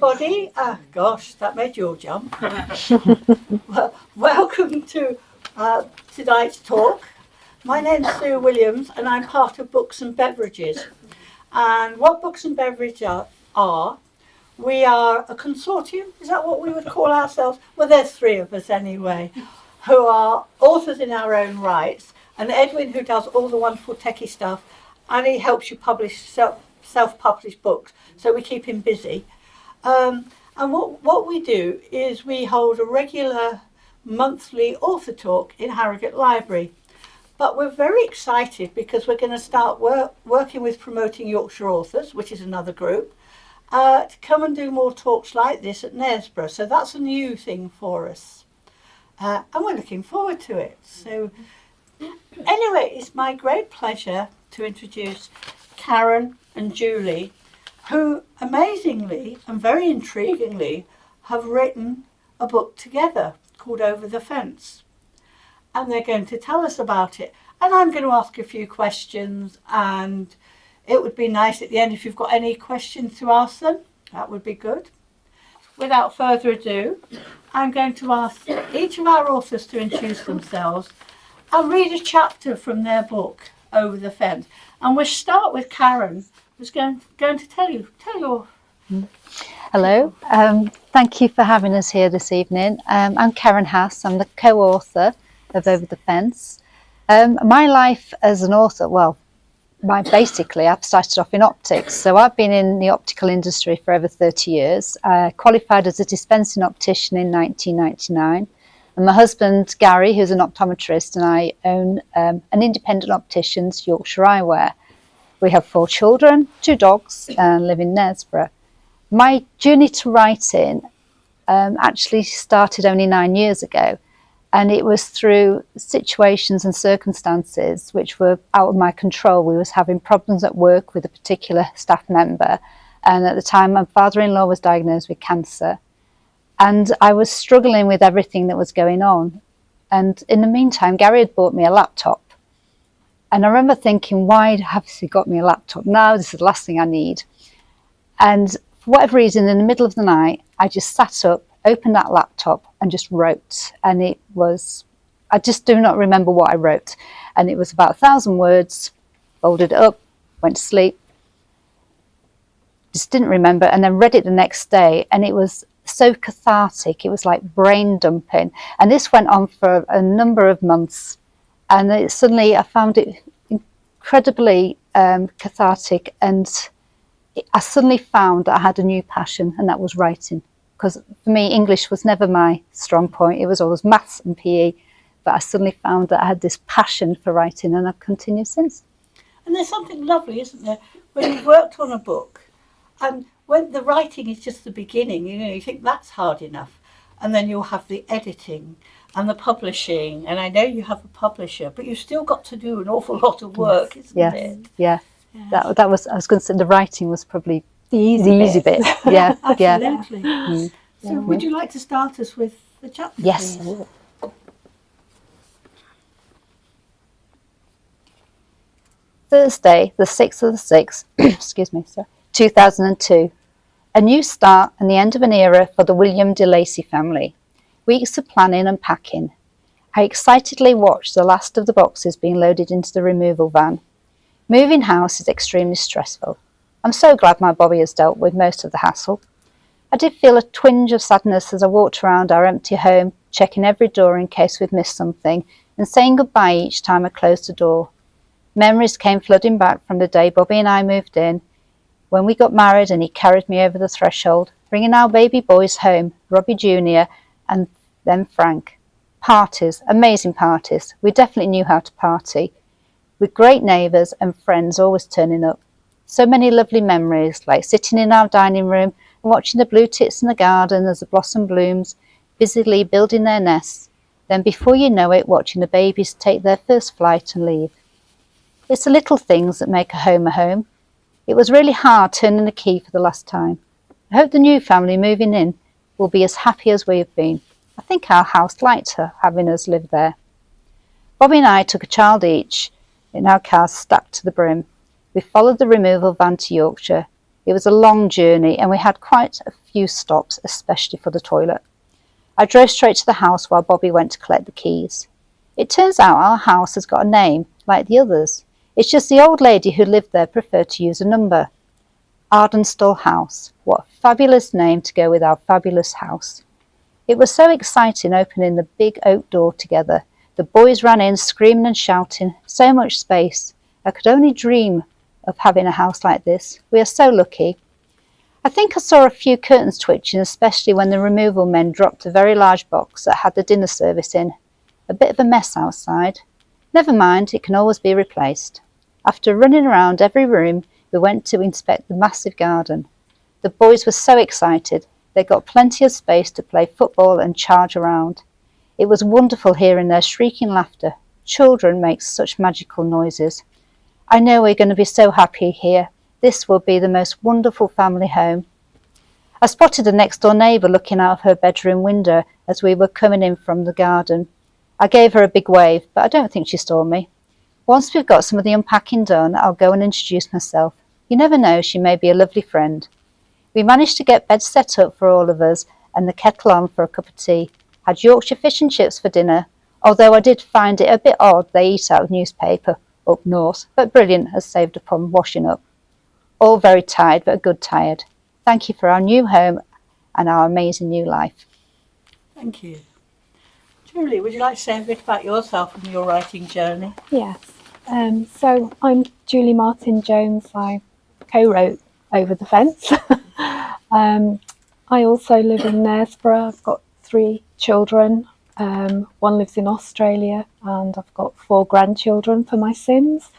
everybody. Gosh, that made you all jump. Well, welcome to tonight's talk. My name's Sue Williams and I'm part of Books and Beverages. And what Books and Beverages are, we are a consortium, is that what we would call ourselves? Well, there's three of us anyway, who are authors in our own rights. And Edwin, who does all the wonderful techie stuff, and he helps you publish self-published books, so we keep him busy. And what we do is we hold a regular monthly author talk in Harrogate Library. But we're very excited because we're going to start working with Promoting Yorkshire Authors, which is another group, to come and do more talks like this at Knaresborough. So that's a new thing for us. And we're looking forward to it. So anyway, it's my great pleasure to introduce Karen and Julie, who amazingly and very intriguingly have written a book together called Over the Fence. And they're going to tell us about it. And I'm going to ask a few questions, and it would be nice at the end if you've got any questions to ask them. That would be good. Without further ado, I'm going to ask each of our authors to introduce themselves and read a chapter from their book, Over the Fence. And we'll start with Karen, who's going to tell your... Hello, thank you for having us here this evening. I'm Karen Haase, I'm the co-author of Over the Fence. My life as an author, basically I've started off in optics, so I've been in the optical industry for over 30 years. I qualified as a dispensing optician in 1999, and my husband Gary, who's an optometrist, and I own an independent opticians, Yorkshire Eyewear. We have 4 children, 2 dogs, and live in Knaresborough. My journey to writing actually started only 9 years ago. And it was through situations and circumstances which were out of my control. We was having problems at work with a particular staff member. And at the time, my father-in-law was diagnosed with cancer. And I was struggling with everything that was going on. And in the meantime, Gary had bought me a laptop. And I remember thinking, why have he got me a laptop now? This is the last thing I need. And for whatever reason, in the middle of the night, I just sat up, opened that laptop and just wrote. And it was, I just do not remember what I wrote. And it was about 1,000 words, folded it up, went to sleep, just didn't remember, and then read it the next day. And it was so cathartic. It was like brain dumping. And this went on for a number of months. And suddenly I found it incredibly cathartic. And I suddenly found that I had a new passion, and that was writing. Because for me, English was never my strong point. It was always maths and PE. But I suddenly found that I had this passion for writing, and I've continued since. And there's something lovely, isn't there, when you've worked on a book, and when the writing is just the beginning, you think that's hard enough. And then you'll have the editing and the publishing. And I know you have a publisher, but you've still got to do an awful lot of work, isn't it? Yeah. That was, I was going to say, the writing was probably the easy bit. Yeah, absolutely. Yeah. So would you like to start us with the chapter, Yes. please? Thursday, the 6th of the 6th, excuse me, sir, 2002. A new start and the end of an era for the William de Lacy family. Weeks of planning and packing. I excitedly watched the last of the boxes being loaded into the removal van. Moving house is extremely stressful. I'm so glad my Bobby has dealt with most of the hassle. I did feel a twinge of sadness as I walked around our empty home, checking every door in case we'd missed something, and saying goodbye each time I closed the door. Memories came flooding back from the day Bobby and I moved in, when we got married and he carried me over the threshold, bringing our baby boys home, Robbie Jr. and then Frank. Parties, amazing parties. We definitely knew how to party, with great neighbours and friends always turning up. So many lovely memories, like sitting in our dining room and watching the blue tits in the garden as the blossom blooms, busily building their nests. Then before you know it, watching the babies take their first flight and leave. It's the little things that make a home. It was really hard turning the key for the last time. I hope the new family moving in will be as happy as we have been. I think our house liked her having us live there. Bobby and I took a child each in our cars stacked to the brim. We followed the removal van to Yorkshire. It was a long journey and we had quite a few stops, especially for the toilet. I drove straight to the house while Bobby went to collect the keys. It turns out our house has got a name, like the others. It's just the old lady who lived there preferred to use a number. Ardenstall House. What a fabulous name to go with our fabulous house. It was so exciting opening the big oak door together. The boys ran in screaming and shouting. So much space. I could only dream of having a house like this. We are so lucky. I think I saw a few curtains twitching, especially when the removal men dropped a very large box that had the dinner service in. A bit of a mess outside. Never mind, it can always be replaced. After running around every room, we went to inspect the massive garden. The boys were so excited. They got plenty of space to play football and charge around. It was wonderful hearing their shrieking laughter. Children make such magical noises. I know we're going to be so happy here. This will be the most wonderful family home. I spotted a next door neighbour looking out of her bedroom window as we were coming in from the garden. I gave her a big wave, but I don't think she saw me. Once we've got some of the unpacking done, I'll go and introduce myself. You never know, she may be a lovely friend. We managed to get beds set up for all of us and the kettle on for a cup of tea. Had Yorkshire fish and chips for dinner, although I did find it a bit odd they eat out of newspaper up north, but brilliant, as saved upon washing up. All very tired, but a good tired. Thank you for our new home and our amazing new life. Thank you. Julie, would you like to say a bit about yourself and your writing journey? Yes. So I'm Julie Martin-Jones. I co-wrote Over the Fence. I also live in Knaresborough. I've got 3 children. One lives in Australia and I've got 4 grandchildren for my sins.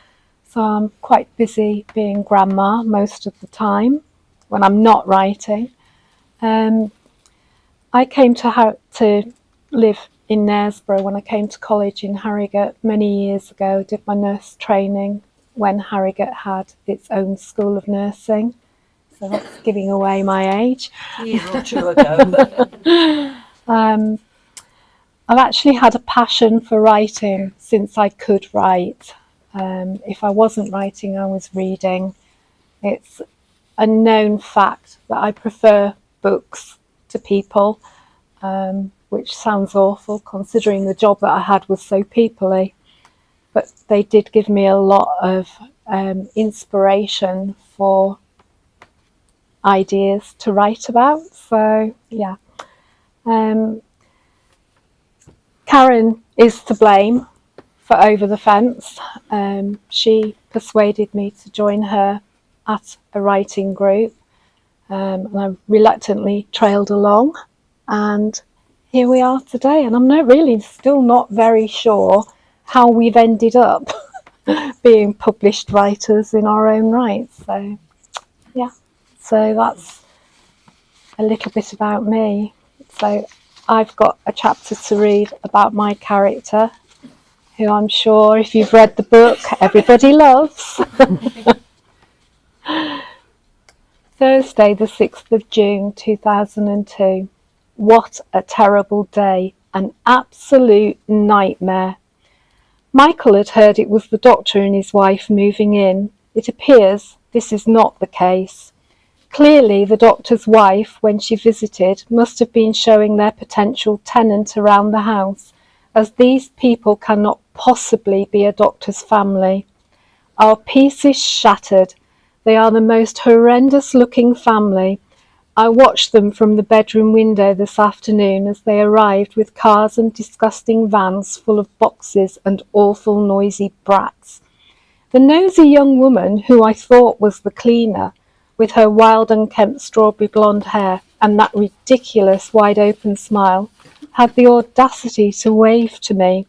So I'm quite busy being grandma most of the time when I'm not writing. I came to live in Knaresborough when I came to college in Harrogate many years ago. Did my nurse training when Harrogate had its own school of nursing. So that's giving away my age. A year or 2 ago. I've actually had a passion for writing since I could write. If I wasn't writing, I was reading. It's a known fact that I prefer books to people, which sounds awful considering the job that I had was so peoply. But they did give me a lot of inspiration for ideas to write about. So, yeah. Karen is to blame for Over the Fence. She persuaded me to join her at a writing group, and I reluctantly trailed along, and here we are today. And I'm still not very sure how we've ended up being published writers in our own right. So, yeah. So that's a little bit about me. So I've got a chapter to read about my character, who I'm sure if you've read the book, everybody loves. Thursday, the 6th of June, 2002. What a terrible day. An absolute nightmare. Michael had heard it was the doctor and his wife moving in. It appears this is not the case. Clearly, the doctor's wife, when she visited, must have been showing their potential tenant around the house, as these people cannot possibly be a doctor's family. Our peace is shattered. They are the most horrendous-looking family. I watched them from the bedroom window this afternoon as they arrived with cars and disgusting vans full of boxes and awful noisy brats. The nosy young woman, who I thought was the cleaner, with her wild unkempt strawberry blonde hair and that ridiculous wide-open smile, had the audacity to wave to me.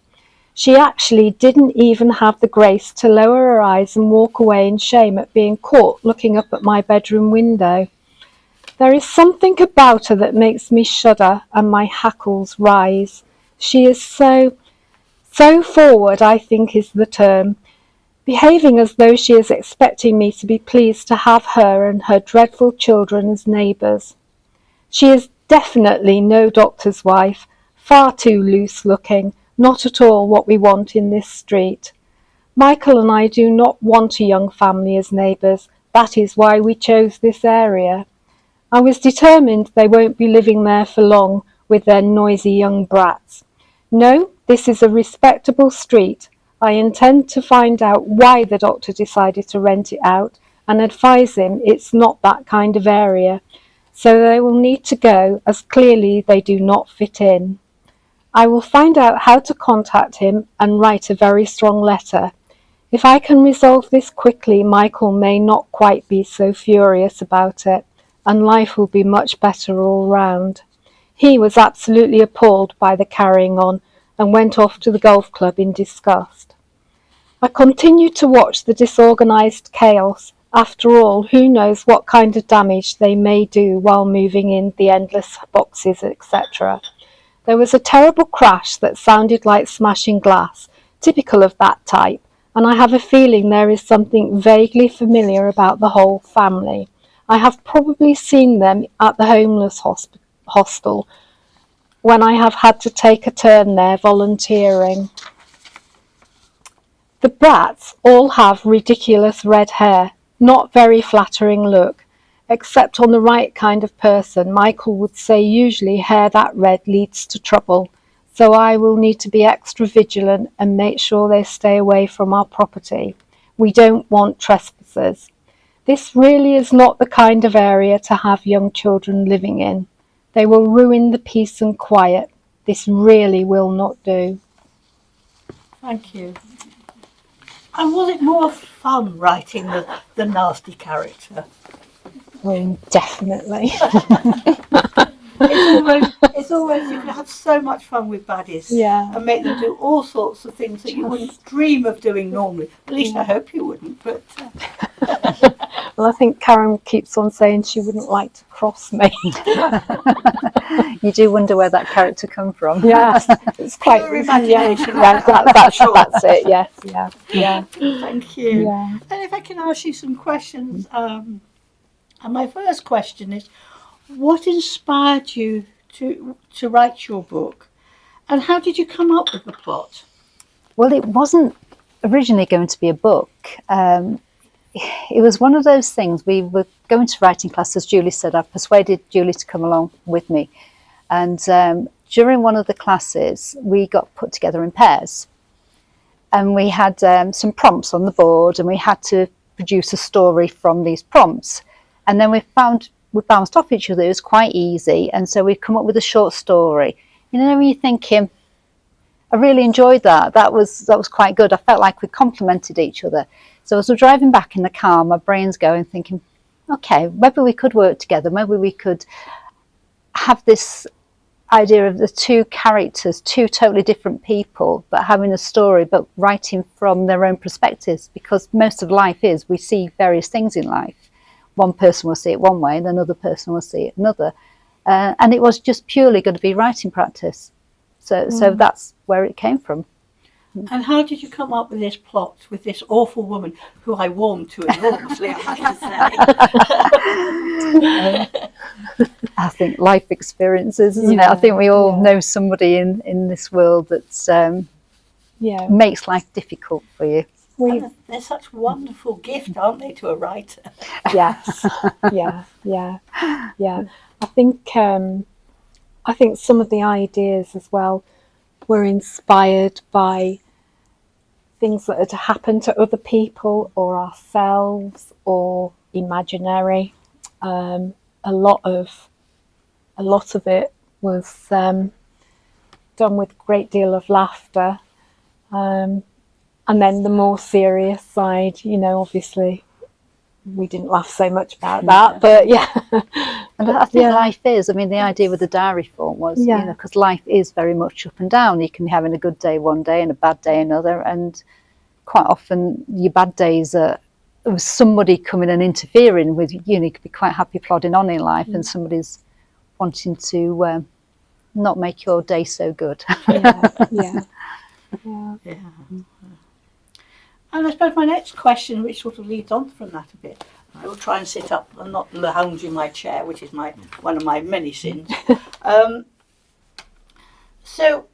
She actually didn't even have the grace to lower her eyes and walk away in shame at being caught looking up at my bedroom window. There is something about her that makes me shudder and my hackles rise. She is so forward, I think is the term, behaving as though she is expecting me to be pleased to have her and her dreadful children as neighbours. She is definitely no doctor's wife, far too loose-looking, not at all what we want in this street. Michael and I do not want a young family as neighbours. That is why we chose this area. I was determined they won't be living there for long with their noisy young brats. No, this is a respectable street. I intend to find out why the doctor decided to rent it out and advise him it's not that kind of area. So they will need to go, as clearly they do not fit in. I will find out how to contact him and write a very strong letter. If I can resolve this quickly, Michael may not quite be so furious about it, and life will be much better all round. He was absolutely appalled by the carrying on and went off to the golf club in disgust. I continued to watch the disorganised chaos. After all, who knows what kind of damage they may do while moving in the endless boxes, etc. There was a terrible crash that sounded like smashing glass, typical of that type, and I have a feeling there is something vaguely familiar about the whole family. I have probably seen them at the homeless hostel when I have had to take a turn there volunteering. The brats all have ridiculous red hair, not very flattering look, except on the right kind of person. Michael would say usually hair that red leads to trouble, so I will need to be extra vigilant and make sure they stay away from our property. We don't want trespassers. This really is not the kind of area to have young children living in. They will ruin the peace and quiet. This really will not do. Thank you. And was it more fun writing the nasty character? Oh, definitely. It's always you can have so much fun with baddies, Yeah. and make them do all sorts of things that you wouldn't dream of doing normally. At least I hope you wouldn't. But Well, I think Karen keeps on saying she wouldn't like to cross me. You do wonder where that character come from. Yes, it's quite Pure imagination. Yeah, that's it. Yes, yeah. Thank you. Yeah. And if I can ask you some questions, and my first question is, what inspired you to write your book, and how did you come up with the plot? Well, it wasn't originally going to be a book. It was one of those things. We were going to writing class, as Julie said. I persuaded Julie to come along with me. And during one of the classes, we got put together in pairs. And we had some prompts on the board, and we had to produce a story from these prompts. And then we bounced off each other. It was quite easy. And so we'd come up with a short story. You know, when you're thinking, I really enjoyed that. That was quite good. I felt like we complemented each other. So as we're driving back in the car, my brain's going, thinking, okay, maybe we could work together. Maybe we could have this idea of the two characters, two totally different people, but having a story, but writing from their own perspectives, because most of life is we see various things in life. One person will see it one way and another person will see it another. And it was just purely going to be writing practice. So that's where it came from. And how did you come up with this plot with this awful woman who I warmed to enormously, I have to say? I think life experiences, isn't it? I think we all know somebody in this world that makes life difficult for you. They're such a wonderful gift, aren't they, to a writer? Yes. Yeah. I think some of the ideas as well were inspired by things that had happened to other people or ourselves or imaginary. A lot of it was done with a great deal of laughter. And then the more serious side, obviously we didn't laugh so much about that, but yeah. And I think life is, the idea with the diary form was, because life is very much up and down. You can be having a good day one day and a bad day another, and quite often your bad days are somebody coming and interfering with you. You could be quite happy plodding on in life, and somebody's wanting to not make your day so good. Yeah. And I suppose my next question, which sort of leads on from that a bit, I will try and sit up and not lounge in my chair, which is one of my many sins. So,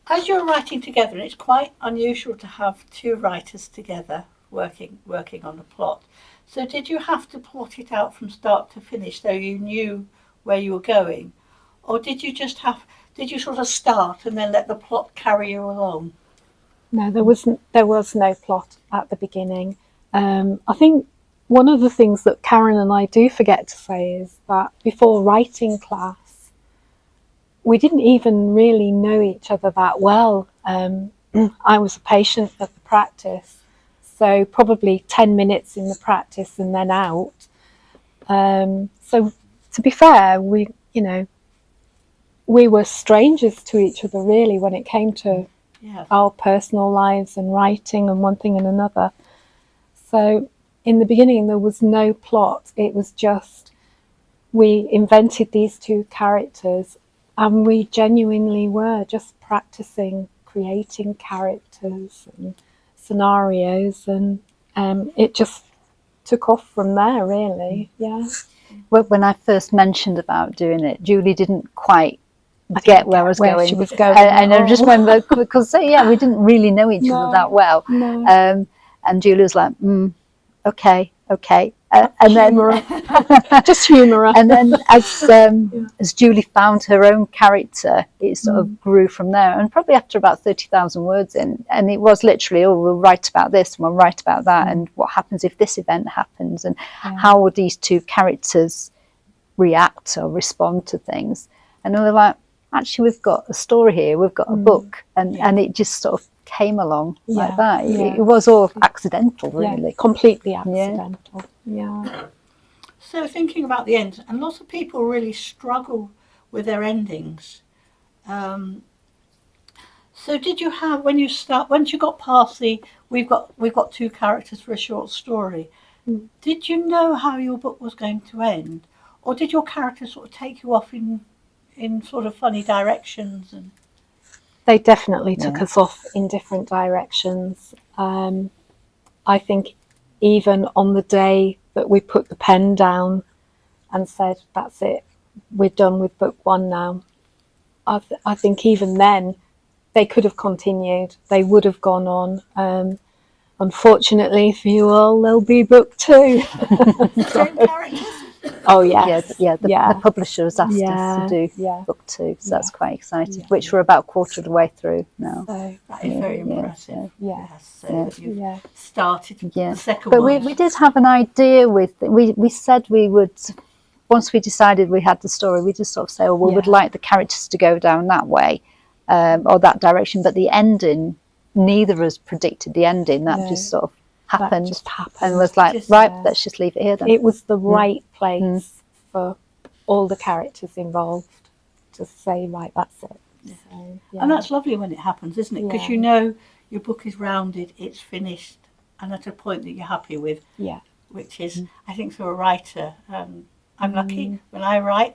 as you're writing together, and it's quite unusual to have two writers together working on a plot. So did you have to plot it out from start to finish so you knew where you were going? Or did you sort of start and then let the plot carry you along? No, there was no plot at the beginning. I think one of the things that Karen and I do forget to say is that before writing class, we didn't even really know each other that well. I was a patient at the practice, so probably 10 minutes in the practice and then out. So to be fair, we were strangers to each other really when it came to our personal lives and writing and one thing and another. So in the beginning there was no plot. It was just we invented these two characters and we genuinely were just practicing creating characters and scenarios, and it just took off from there really. Well, when I first mentioned about doing it, Julie didn't quite get where I was going. She was going, and I just remember because we didn't really know each other that well. No. And Julie was like, okay, and then just humour. And then as Julie found her own character, it sort of grew from there. And probably after about 30,000 words in, and it was literally, we'll write about this, and we'll write about that, and what happens if this event happens, and how would these two characters react or respond to things. And we were like, actually, we've got a story here, we've got a book, and it just sort of came along like that. It was all accidental, really. Completely accidental. So thinking about the end, and lots of people really struggle with their endings. So did you have, once you got past we've got two characters for a short story, did you know how your book was going to end? Or did your characters sort of take you off in sort of funny directions? And they definitely took us off in different directions. I think even on the day that we put the pen down and said, that's it, we're done with book one now, I think even then they could have continued. They would have gone on. Unfortunately for you all, there'll be book two. same characters? Oh, yes. The publisher has asked us to do book two, so that's quite exciting, which we're about a quarter of the way through now. So that is very impressive. That you've started the second but one. we did have an idea we said we would, once we decided we had the story, we just sort of say, we would like the characters to go down that way or that direction, but the ending, neither of us predicted the ending. That just sort of happened, and was like, let's just leave it here then. It was the right place for all the characters involved to say, right, that's it. So, and that's lovely when it happens, isn't it? Because you know your book is rounded, it's finished, and at a point that you're happy with. Which is, I think, for a writer, I'm lucky. When I write,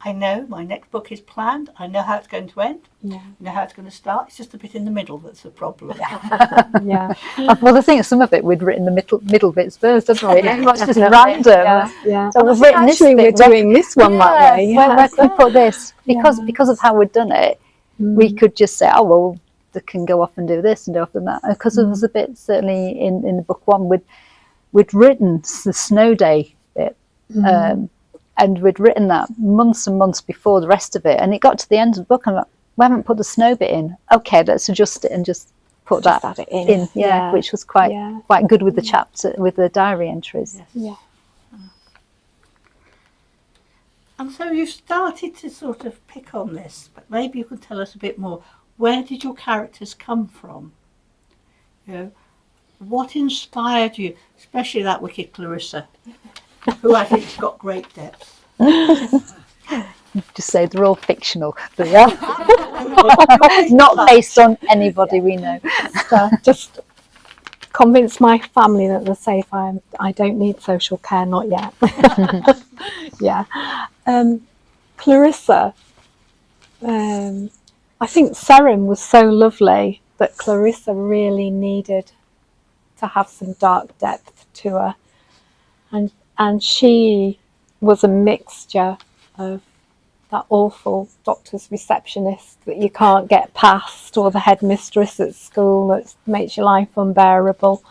I know my next book is planned. I know how it's going to end. I know how it's going to start. It's just a bit in the middle that's a problem. Well, the thing is, some of it we'd written the middle bits first, haven't we? It's just random. So we've written this bit. We're doing this one that way. Where can we put this? Because of how we'd done it, we could just say, they can go off and do this and do off and that. Because there was a bit, certainly in the book one, we'd written the snow day bit. And we'd written that months and months before the rest of it, and it got to the end of the book and we haven't put the snow bit in. Okay, let's adjust it and just put that in. Which was quite good with the chapter, with the diary entries. And so you started to sort of pick on this, but maybe you could tell us a bit more. Where did your characters come from? What inspired you, especially that wicked Clarissa, who I think's got great depth. Just say they're all fictional. They are not based on anybody we know. So just convince my family that they're safe. I don't need social care, not yet. Clarissa, I think Seren was so lovely that Clarissa really needed to have some dark depth to her, and she was a mixture of that awful doctor's receptionist that you can't get past, or the headmistress at school that makes your life unbearable,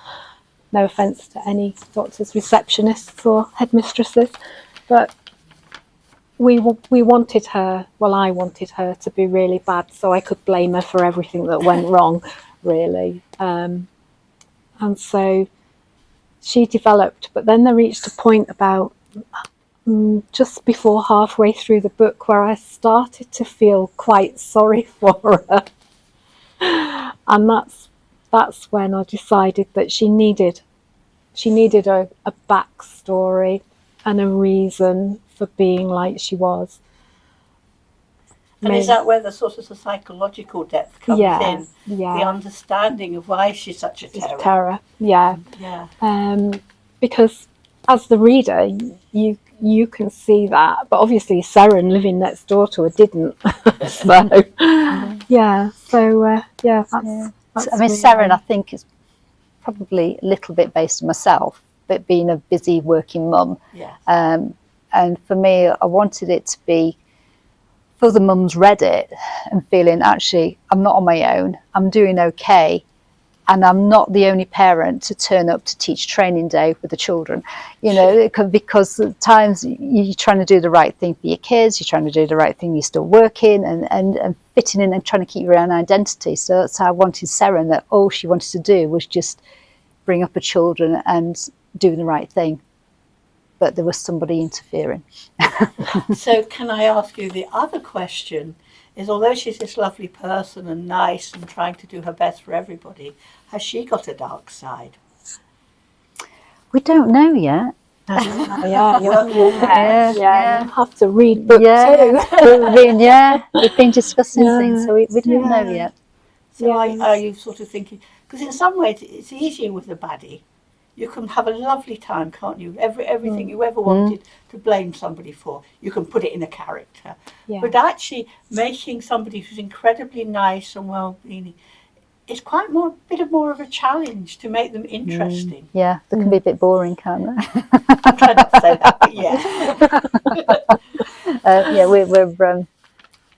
No offence to any doctors, receptionists or headmistresses, but we wanted her, well, I wanted her to be really bad so I could blame her for everything that went wrong, really. And so she developed, but then there reached a point about just before halfway through the book where I started to feel quite sorry for her. And that's when I decided that she needed a backstory and a reason for being like she was. And is that where the sort of the psychological depth comes in? Yeah. The understanding of why she's such a terror. Terror, yeah. Yeah. Because as the reader, you can see that, but obviously Seren living next door to her didn't. So that's I mean, Seren, I think, is probably a little bit based on myself, but being a busy working mum. Yeah. And for me, I wanted it to be, for the mums read it and feeling, actually, I'm not on my own, I'm doing okay, and I'm not the only parent to turn up to teach training day with the children, you know, because at times you're trying to do the right thing for your kids, you're trying to do the right thing, you're still working and fitting in and trying to keep your own identity. So that's how I wanted Seren, that all she wanted to do was just bring up her children and do the right thing. But there was somebody interfering. So can I ask you the other question is, although she's this lovely person and nice and trying to do her best for everybody, has she got a dark side? We don't know yet. You have to read book two. We've been discussing things, so we don't know yet. So are you sort of thinking, because in some ways it's easier with a baddie. You can have a lovely time, can't you? Everything you ever wanted to blame somebody for, you can put it in a character. Yeah. But actually making somebody who's incredibly nice and well-meaning, it's quite bit more of a challenge to make them interesting. Yeah, they can be a bit boring, can't they? I'm trying not to say that, but yeah.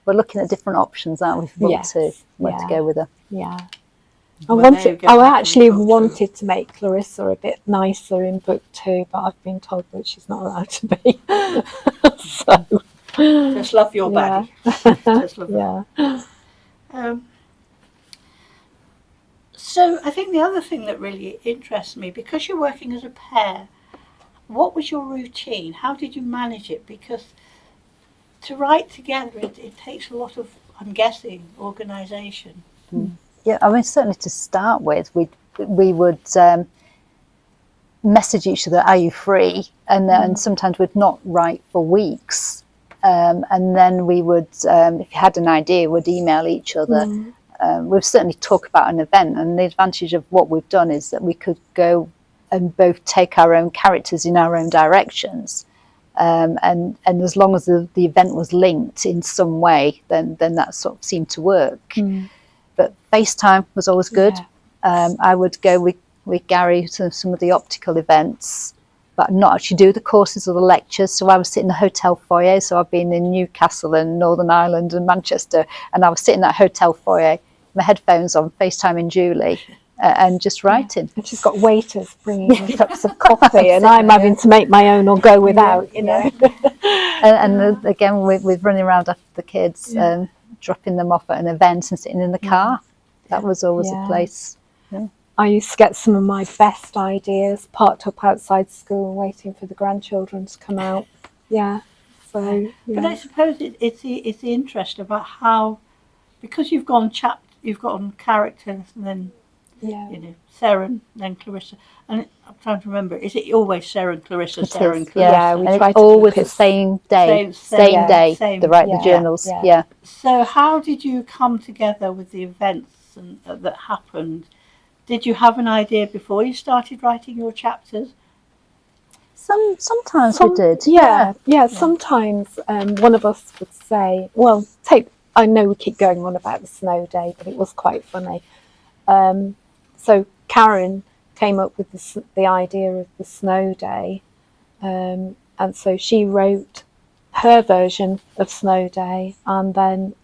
We're looking at different options, aren't we, for book two, where to go with her. Yeah. I actually wanted to make Clarissa a bit nicer in book two, but I've been told that she's not allowed to be. So just love your baddie. Just love her. So I think the other thing that really interests me, because you're working as a pair, what was your routine? How did you manage it? Because to write together, it takes a lot of, I'm guessing, organisation. Yeah, I mean, certainly to start with, we would message each other, are you free? And sometimes we'd not write for weeks. And then we would, if you had an idea, we'd email each other. We've certainly talked about an event, and the advantage of what we've done is that we could go and both take our own characters in our own directions. And as long as the event was linked in some way, then that sort of seemed to work. But FaceTime was always good. I would go with Gary to some of the optical events, but not actually do the courses or the lectures. So I was sitting in the hotel foyer. So I've been in Newcastle and Northern Ireland and Manchester, and I was sitting in that hotel foyer, my headphones on, FaceTiming Julie, and just writing. And she's got waiters bringing her cups of coffee, and I'm having to make my own or go without, you know. And again, with running around after the kids, dropping them off at an event and sitting in the car. That was always a place. I used to get some of my best ideas parked up outside school waiting for the grandchildren to come out. So but I suppose it's the interest about how, because you've gone characters, and then you know, Seren, then Clarissa, and I'm trying to remember, is it always Seren, Clarissa, Seren, Clarissa? Yeah, we try to always the same day, same day. They write the journals. Yeah. So how did you come together with the events that happened? Did you have an idea before you started writing your chapters? Sometimes we did. Sometimes one of us would say, well, I know we keep going on about the snow day, but it was quite funny. So Karen came up with the idea of the snow day, and so she wrote her version of Snow Day, and then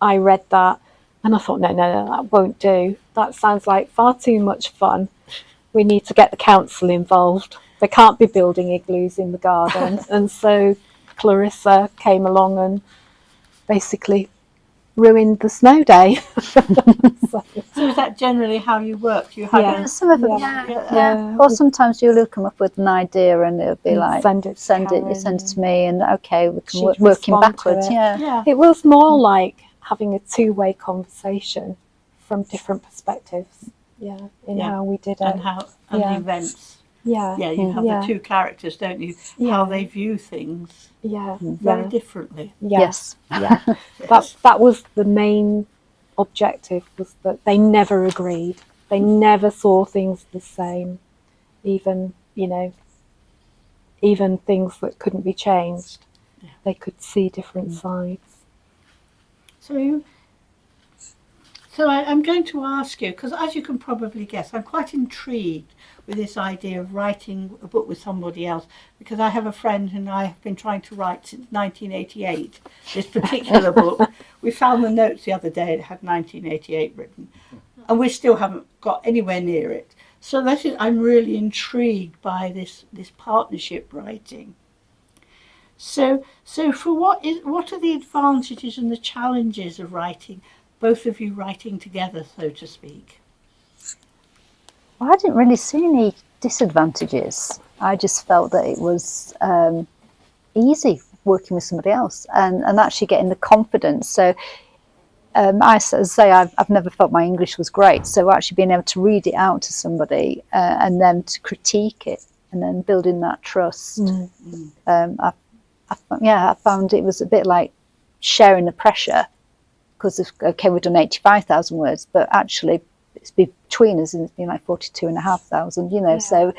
I read that And I thought, no, that won't do. That sounds like far too much fun. We need to get the council involved. They can't be building igloos in the garden. And so Clarissa came along and basically ruined the snow day. So is that generally how you work? You have Yeah. Some of them, Yeah. Or sometimes you'll come up with an idea and it'll be like, send it to me, and okay, we can She'd working respond to backwards. it. Yeah. It was more like having a two-way conversation from different perspectives. In how we did it. And how and the events. Yeah. Yeah, you have the two characters, don't you? Yeah. How they view things very differently. Yes. Yeah. That was the main objective, was that they never agreed. They never saw things the same. Even things that couldn't be changed. Yeah. They could see different sides. So I'm going to ask you, because as you can probably guess, I'm quite intrigued with this idea of writing a book with somebody else, because I have a friend and I have been trying to write since 1988, this particular book. We found the notes the other day, it had 1988 written, and we still haven't got anywhere near it. So I'm really intrigued by this partnership writing. So for what are the advantages and the challenges of writing, both of you writing together, so to speak? Well, I didn't really see any disadvantages. I just felt that it was easy working with somebody else and actually getting the confidence. So I say I've never felt my English was great. So actually being able to read it out to somebody and then to critique it and then building that trust. I found it was a bit like sharing the pressure, because we've done 85,000 words, but actually it's between us and it's been like 42,500, so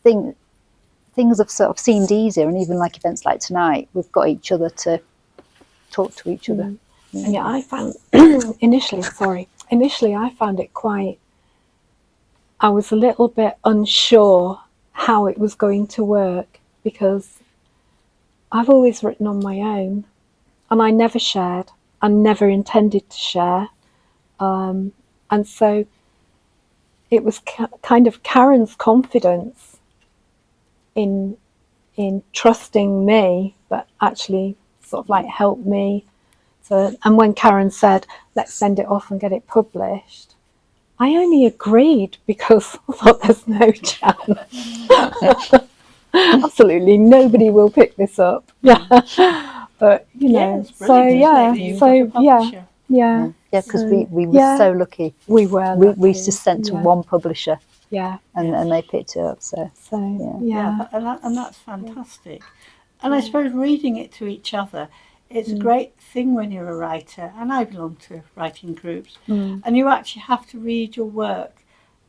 things have sort of seemed easier, and even like events like tonight, we've got each other to talk to each other. And I found initially I found it I was a little bit unsure how it was going to work, because I've always written on my own and I never shared. I never intended to share, and so it was kind of Karen's confidence in trusting me, but actually sort of like helped me. So, and when Karen said, "Let's send it off and get it published," I only agreed because I thought there's no chance. Absolutely nobody will pick this up. But because we were so lucky. We were lucky. We just sent to one publisher, and they picked it up. And that's fantastic. And I suppose reading it to each other, it's a great thing when you're a writer, and I belong to writing groups, and you actually have to read your work.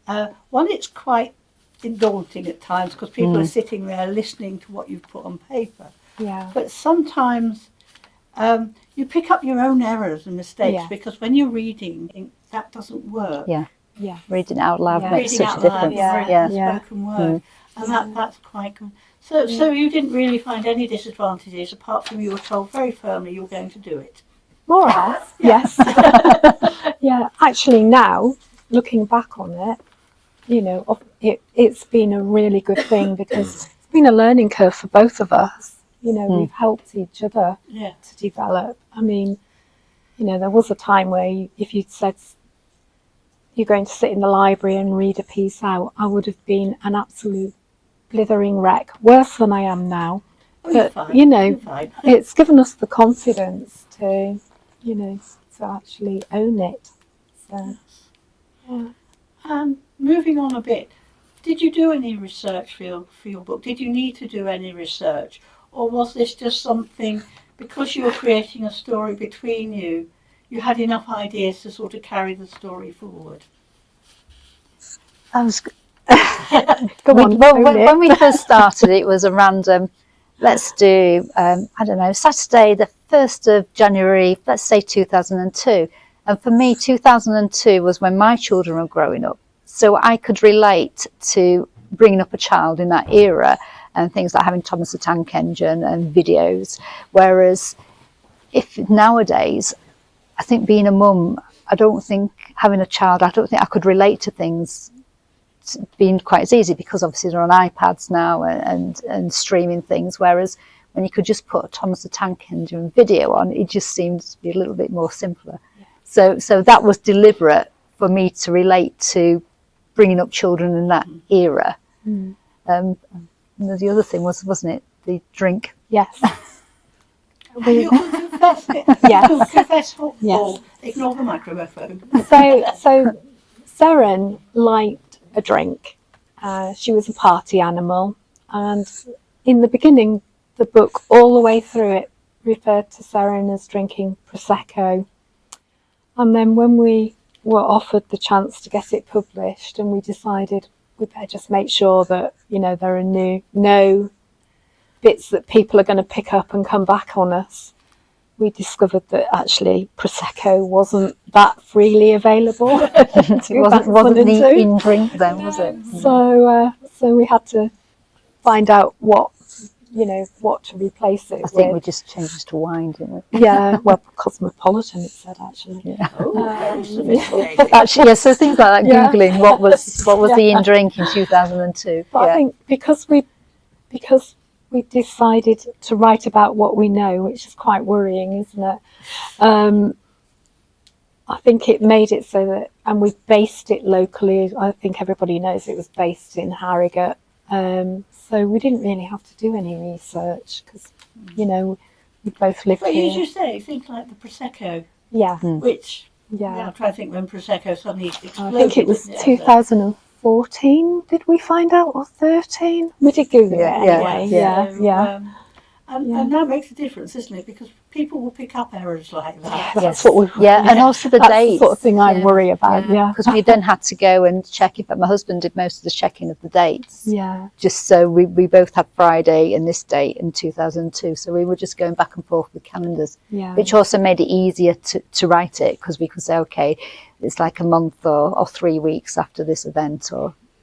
One, it's quite daunting at times because people are sitting there listening to what you've put on paper. But sometimes you pick up your own errors and mistakes because when you're reading, that doesn't work. Reading out loud makes such a difference. Spoken word, and that's quite good. So you didn't really find any disadvantages apart from you were told very firmly you were going to do it. More or less, yes. Actually, now looking back on it, it's been a really good thing because it's been a learning curve for both of us. We've helped each other to develop. I mean, there was a time where if you'd said you're going to sit in the library and read a piece out, I would have been an absolute blithering wreck, worse than I am now. But it's given us the confidence to actually own it. So, moving on a bit, did you do any research for your book? Did you need to do any research? Or was this just something, because you were creating a story between you, you had enough ideas to sort of carry the story forward? When we first started, it was a random, let's do, Saturday the 1st of January, let's say 2002. And for me, 2002 was when my children were growing up. So I could relate to bringing up a child in that era and things like having Thomas the Tank Engine and videos. Whereas if nowadays, I think being a mum, I don't think having a child, I don't think I could relate to things being quite as easy, because obviously they're on iPads now and streaming things, whereas when you could just put Thomas the Tank Engine and video on, it just seemed to be a little bit more simpler. So that was deliberate for me to relate to bringing up children in that era. And the other thing wasn't it, the drink? Yes. You can confess it. Yes. You can confess or Yes. ignore the microphone. So Seren liked a drink. She was a party animal, and in the beginning, the book all the way through it referred to Seren as drinking Prosecco. And then when we were offered the chance to get it published, and we decided we better just make sure that, you know, there are no bits that people are going to pick up and come back on us, we discovered that actually Prosecco wasn't that freely available. It wasn't the in drink then, was it? So we had to find out what to replace it with. I think we just changed it to wine, didn't we? Yeah, well, Cosmopolitan, it said, actually. Yeah. Oh, very sophisticated. Actually, yeah, so things like that, Yeah. Googling what was the in drink in 2002. But I think because we decided to write about what we know, which is quite worrying, isn't it? I think it made it so that, and we based it locally. I think everybody knows it was based in Harrogate. So we didn't really have to do any research because, you know, we both lived But here. you just say things like the Prosecco, Yeah, which yeah. I'm trying to think when Prosecco suddenly exploded. I think it was didn't 2014, did we find out, or 13? We did Google it anyway. Yeah. And that makes a difference, isn't it? Because people will pick up errors like that. That's what we. And also the That's dates. the sort of thing I worry about. Yeah. Because we then had to go and check. In fact, my husband did most of the checking of the dates. Yeah. Just so we both had Friday and this date in 2002. So we were just going back and forth with calendars, Yeah. which also made it easier to write it, because we could say, okay, it's like a month or 3 weeks after this event,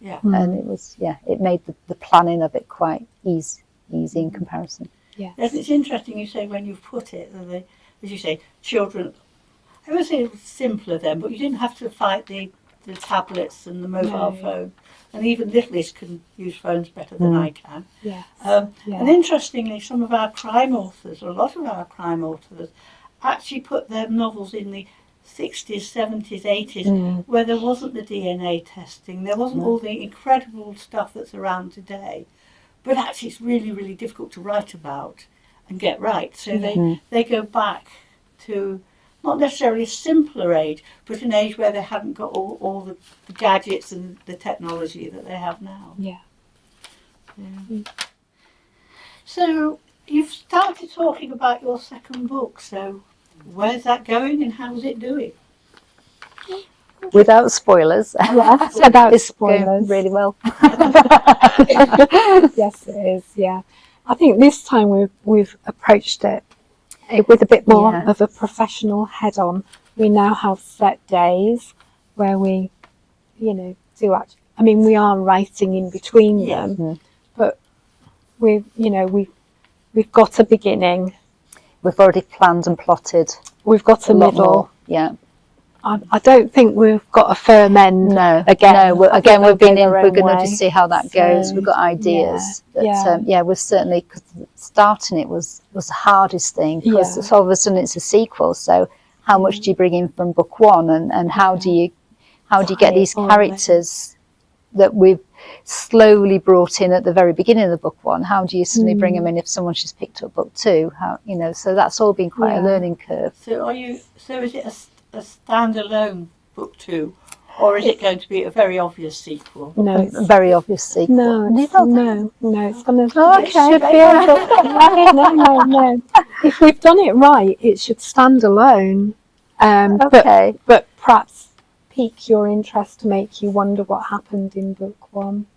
Yeah. and it was it made the planning of it quite easy in comparison. Yes, it's interesting you say when you've put it, that they, as you say, children, I would say it was simpler then, but you didn't have to fight the tablets and the mobile phone. And even littlies can use phones better than I can. Yes. And interestingly, some of our crime authors, or a lot of our crime authors, actually put their novels in the 60s, 70s, 80s, where there wasn't the DNA testing, there wasn't all the incredible stuff that's around today. But actually it's really, really difficult to write about and get right. So they go back to not necessarily a simpler age, but an age where they hadn't got all the gadgets and the technology that they have now. Yeah. So you've started talking about your second book. So where's that going and how's it doing? Without spoilers. Yes, without It's spoilers. going really well. Yes, it is. Yeah, I think this time we've approached it with a bit more of a professional head-on. We now have set days where we, do actually. I mean, we are writing in between them, but we've got a beginning. We've already planned and plotted. We've got a middle. More. Yeah. I don't think we've got a firm end. No, again, we're going to just see how that goes. So, We've got ideas, but we're certainly, cause starting it was the hardest thing, because all of a sudden it's a sequel. So how much do you bring in from book one, and how do you get these characters that we've slowly brought in at the very beginning of the book one? How do you suddenly bring them in if someone's just picked up book two? So that's all been quite a learning curve. So is it a standalone book two, or is it going to be a very obvious sequel? No, A very obvious sequel. no, it's going to. Oh, okay. Should be no. If we've done it right, it should stand alone. Okay. But perhaps pique your interest to make you wonder what happened in book one.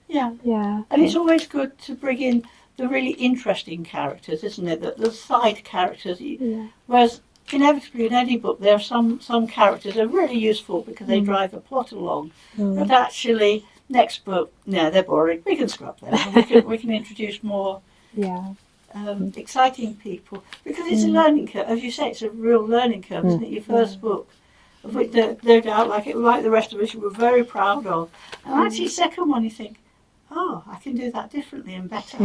Yeah. Yeah. And it's always good to bring in the really interesting characters, isn't it? The side characters. Whereas inevitably in any book there are some characters that are really useful because they drive the plot along. But actually, next book, no, they're boring. We can scrap them. And we can introduce more exciting people, because it's a learning curve. As you say, it's a real learning curve, isn't it? Your first book, of which no doubt, like the rest of us, you were very proud of. And actually, second one, you think, oh, I can do that differently and better.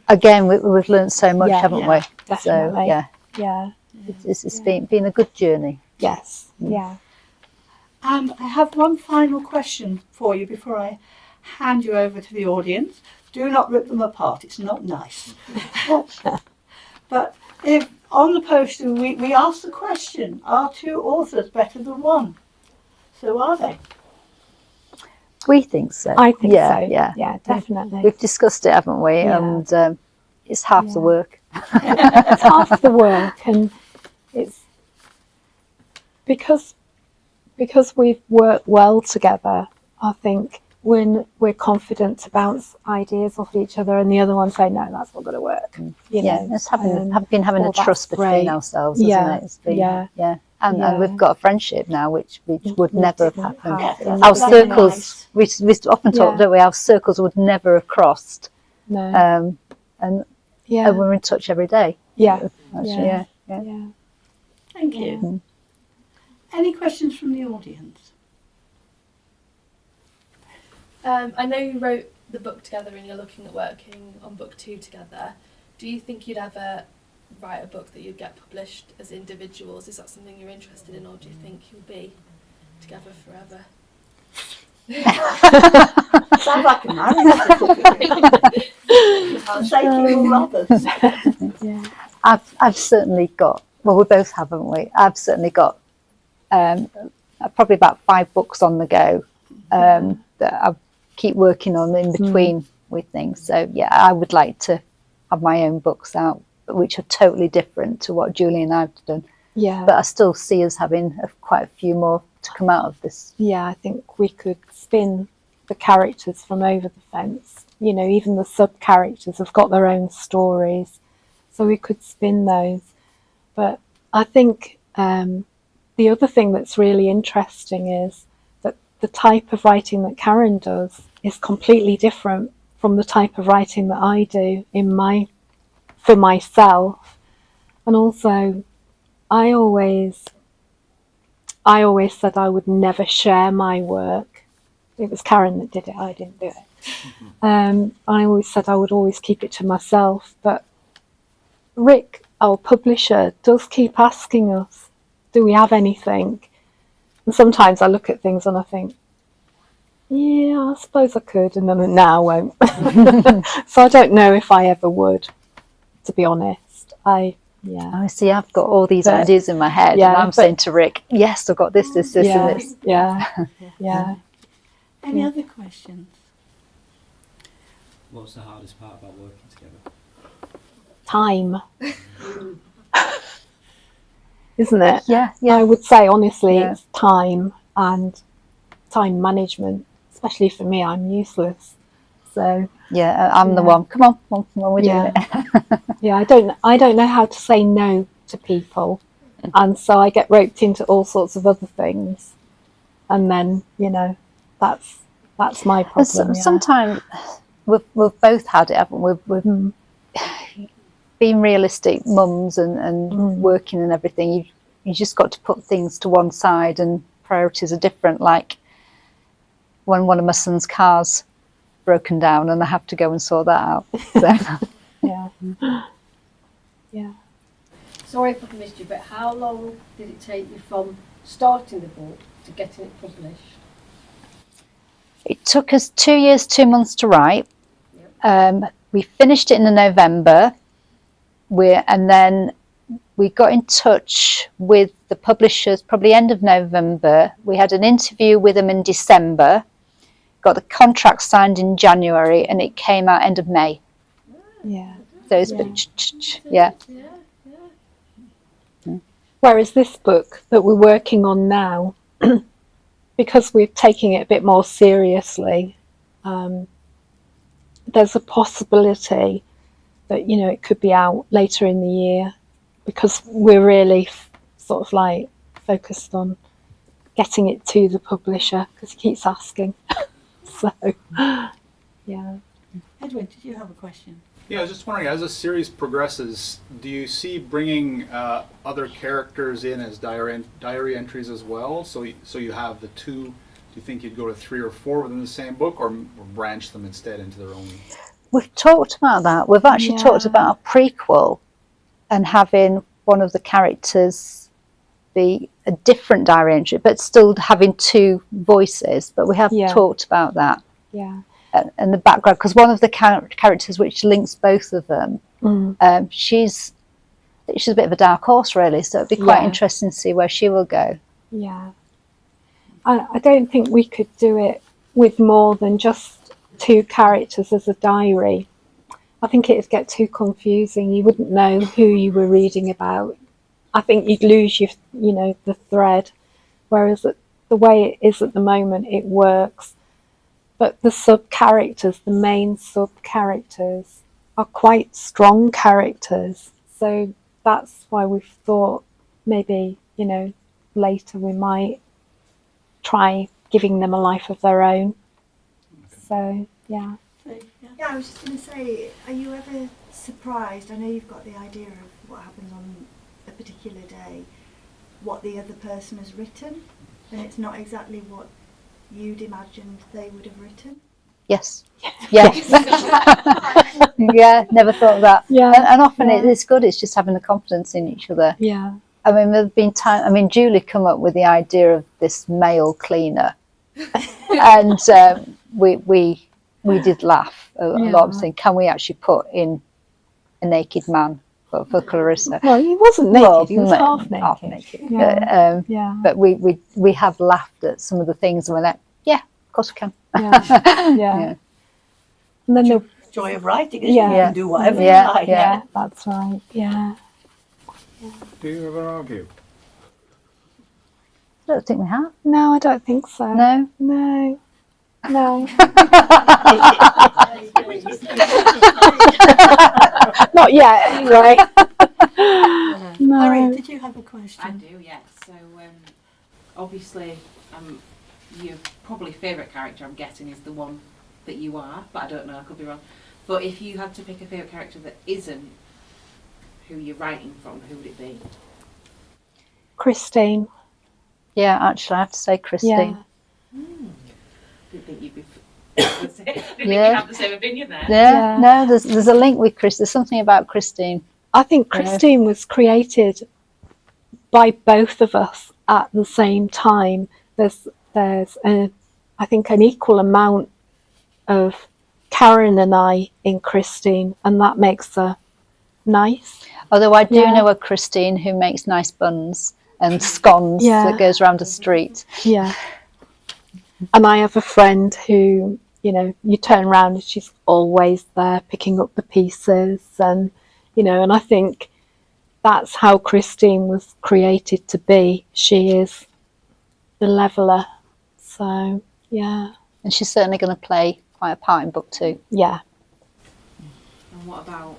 Again, we've learned so much, Yeah, haven't yeah, we? definitely. So, yeah, Yeah. it's been a good journey. Yes. Yeah. And I have one final question for you before I hand you over to the audience. Do not rip them apart, it's not nice. But if on the poster we ask the question, are two authors better than one? So are they? We think so. I think yeah, so. Yeah, Yeah, definitely. We've discussed it, haven't we? Yeah. And it's half the work. It's half the work, and it's because we've worked well together. I think when we're confident to bounce ideas off each other, and the other one say, "No, that's not going to work." You know, It's having a that's trust between great. ourselves, isn't it? It's been, Yeah. And we've got a friendship now, which would We never have didn't happened. have. Yeah, Our that's circles, we often talk, Yeah. don't we? Our circles would never have crossed, No. and Yeah. we're in touch every day. Yeah. Actually, Yeah. yeah. Yeah. Thank you. Any questions from the audience? I know you wrote the book together and you're looking at working on book 2 together. Do you think you'd ever write a book that you'd get published as individuals? Is that something you're interested in, or do you think you'll be together forever? Sounds like a marriage certificate. Forsaking all others. Yeah. I've certainly got. Well, we both have, haven't we? I've certainly got probably about 5 books on the go that I keep working on in between with things. So yeah, I would like to have my own books out, which are totally different to what Julie and I've done. Yeah. But I still see us having quite a few more to come out of this. Yeah, I think we could spin the characters from over the fence. You know, even the sub-characters have got their own stories, so we could spin those. But I think the other thing that's really interesting is that the type of writing that Karen does is completely different from the type of writing that I do for myself. And also, I always said I would never share my work. It was Karen that did it, I didn't do it. I always said I would always keep it to myself, but Rick, our publisher, does keep asking us, do we have anything? And sometimes I look at things and I think, yeah, I suppose I could, and then now I won't. So I don't know if I ever would, to be honest. I see. I've got all these ideas in my head, and I'm saying to Rick, "Yes, I've got this, and this." Yeah. Any other questions? What's the hardest part about working together? Time. Isn't it? Yeah. I would say honestly, Yeah. it's time and time management. Especially for me, I'm useless. So Yeah, I'm the one. Come on, we're doing it. Yeah, I don't know how to say no to people, and so I get roped into all sorts of other things, and then that's my problem. Sometimes we've both had it, haven't we? We've been realistic mums and working and everything. You just got to put things to one side, and priorities are different. Like when one of my son's cars broken down, and I have to go and sort that out. So. Yeah. Sorry if I've missed you, but how long did it take you from starting the book to getting it published? It took us 2 years, 2 months to write. We finished it in November, and then we got in touch with the publishers probably end of November. We had an interview with them in December, got the contract signed in January, and it came out end of May. Yeah. So it's yeah. Whereas this book that we're working on now, because we're taking it a bit more seriously, there's a possibility that it could be out later in the year, because we're really sort of like focused on getting it to the publisher, because he keeps asking. So, yeah. Edwin, did you have a question? Yeah, I was just wondering, as the series progresses, do you see bringing other characters in as diary entries as well? So you have the two. Do you think you'd go to 3 or 4 within the same book, or branch them instead into their own? We've talked about that. We've actually talked about a prequel and having one of the characters be a different diary entry, but still having 2 voices. But we have talked about that. Yeah. And the background, because one of the characters which links both of them, she's a bit of a dark horse, really. So it'd be quite interesting to see where she will go. Yeah. I don't think we could do it with more than just 2 characters as a diary. I think it'd get too confusing. You wouldn't know who you were reading about. I think you'd lose the thread. Whereas the way it is at the moment, it works. But the sub-characters, the main sub-characters, are quite strong characters. So that's why we've thought maybe, later we might try giving them a life of their own. So, yeah. Yeah, I was just going to say, are you ever surprised? I know you've got the idea of what happens on a particular day, what the other person has written, and it's not exactly what you'd imagined they would have written? Yes. Yes. Yeah, never thought of that. Yeah. And often it's good, it's just having the confidence in each other. Yeah. I mean, there've been Julie come up with the idea of this male cleaner. And we did laugh a lot of saying, can we actually put in a naked man for Clarissa? Well, he wasn't naked, he was half naked. Half naked. Yeah. But we have laughed at some of the things and we're like, yeah, of course we can. Yeah. And then the Joy of writing, isn't it? You can do whatever you like. Yeah, that's right. Yeah. Do you ever argue? I don't think we have. No, I don't think so. No? No. No. Not yet, anyway. No. Harry, did you have a question? I do, yes. So, obviously, your probably favourite character, I'm guessing, is the one that you are, but I don't know, I could be wrong. But if you had to pick a favourite character that isn't who you're writing from, who would it be? Christine. Yeah, actually, I have to say Christine. Yeah. Didn't think you'd be. Didn't think you'd have the same opinion there. Yeah. No, there's a link with Chris. There's something about Christine. I think Christine was created by both of us at the same time. There's I think an equal amount of Karen and I in Christine, and that makes her nice. Although I do know a Christine who makes nice buns and scones that goes around the street. Yeah. And I have a friend who, you turn around and she's always there picking up the pieces, and and I think that's how Christine was created to be. She is the leveller. So, yeah. And she's certainly going to play quite a part in book 2. Yeah. And what about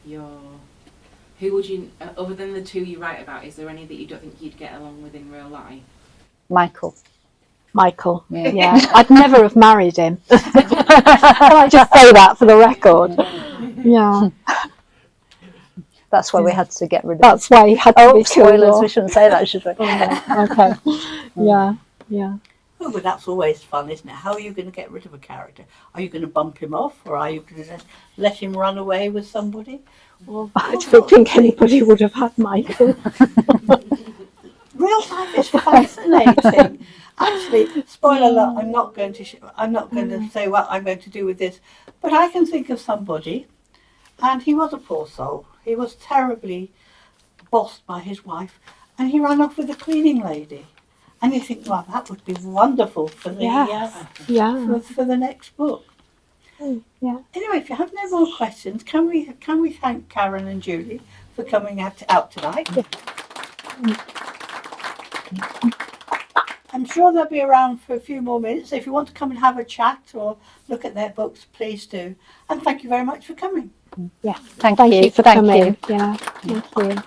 who would you, other than the 2 you write about, is there any that you don't think you'd get along with in real life? Michael. Yeah. I'd never have married him. Can I just say that for the record? Yeah. That's why we had to get rid of That's why he had to be spoilers, killed. we shouldn't say that, should we? Okay. Yeah. Oh, but that's always fun, isn't it? How are you going to get rid of a character? Are you going to bump him off, or are you going to let him run away with somebody? Well, I don't think anybody would have had Michael. Real life is fascinating. Actually, spoiler alert, I'm not going to say what I'm going to do with this, but I can think of somebody, and he was a poor soul. He was terribly bossed by his wife, and he ran off with a cleaning lady. And you think, well, that would be wonderful for the for the next book. Yeah. Anyway, if you have no more questions, can we thank Karen and Julie for coming out tonight? Yeah. I'm sure they'll be around for a few more minutes. If you want to come and have a chat or look at their books, please do. And thank you very much for coming. Yeah. Thank you for coming. You. Yeah. Thank you.